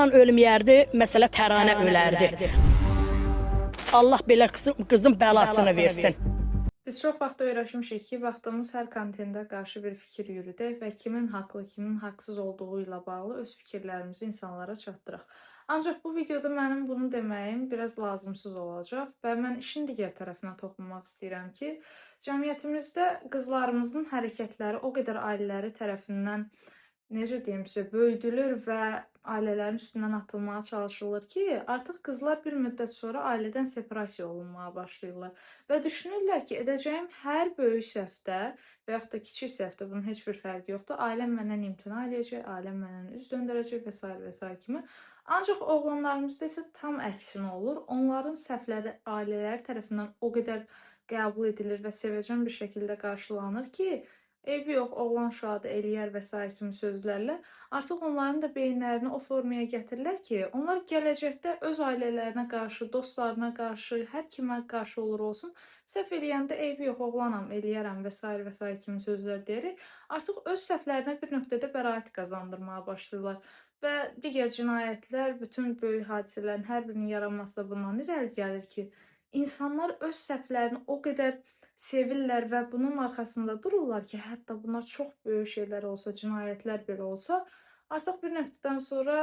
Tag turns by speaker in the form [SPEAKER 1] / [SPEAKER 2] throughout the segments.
[SPEAKER 1] Oğlan ölməyərdi, məsələ təranə ölərdi. Allah belə qızın bəlasını versin.
[SPEAKER 2] Biz çox vaxt öyrəşmişik ki, baxdığımız hər kontentə qarşı bir fikir yürüdək və kimin haqlı, kimin haqsız olduğu ilə bağlı öz fikirlərimizi insanlara çatdıraq. Ancaq bu videoda mənim bunu deməyim biraz lazımsız olacaq və mən işin digər tərəfinə toxunmaq istəyirəm ki, cəmiyyətimizdə qızlarımızın hərəkətləri o qədər ailələri tərəfindən necə deyim sizə, böyüdülür və ailələrin üstündən atılmağa çalışılır ki, artıq qızlar bir müddət sonra ailədən separasiya olunmağa başlayırlar və düşünürlər ki, edəcəyim hər böyük səhvdə və yaxud da kiçik səhvdə bunun heç bir fərqi yoxdur. Ailəm məndən imtina edəcək, ailəm məndən üz döndərəcək və s. və s. kimi. Ancaq oğlanlarımızda isə tam əksinə olur. Onların səhvləri ailələri tərəfindən o qədər qəbul edilir və sevəcən bir şəkildə qarşılanır ki, eybi yox, oğlan uşağı da eləyər və s. kimi sözlərlə artıq onların da beyinlərini o formaya gətirirlər ki, onlar gələcəkdə öz ailələrinə qarşı, dostlarına qarşı, hər kimə qarşı olur olsun, səhv eləyəndə eybi yox, oğlanam, eləyərəm və s. və s. kimi sözlər deyərək artıq öz səhvlərinə bir nöqtədə bəraət qazandırmağa başlayırlar. Və digər cinayətlər, bütün böyük hadisələrin hər birinin yaranması da bundan irəli gəlir ki, insanlar öz səhvlərini o qədər sevirlər və bunun arxasında dururlar ki, hətta bunlar çox böyük şeylər olsa, cinayətlər belə olsa, artıq bir nöqtədən sonra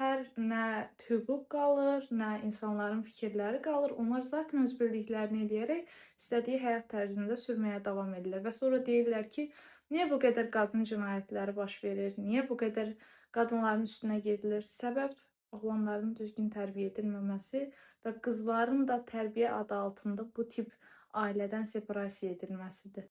[SPEAKER 2] hər nə hüquq qalır, nə insanların fikirləri qalır. Onlar zaten öz bildiklərini eləyərək istədiyi həyat tərzində sürməyə davam edirlər və sonra deyirlər ki, niyə bu qədər qadın cinayətləri baş verir, niyə bu qədər qadınların üstünə gedilir? Səbəb oğlanların düzgün tərbiyə edilməməsi və qızların da tərbiyə adı altında bu tip ailədən separasiya edilməsidir.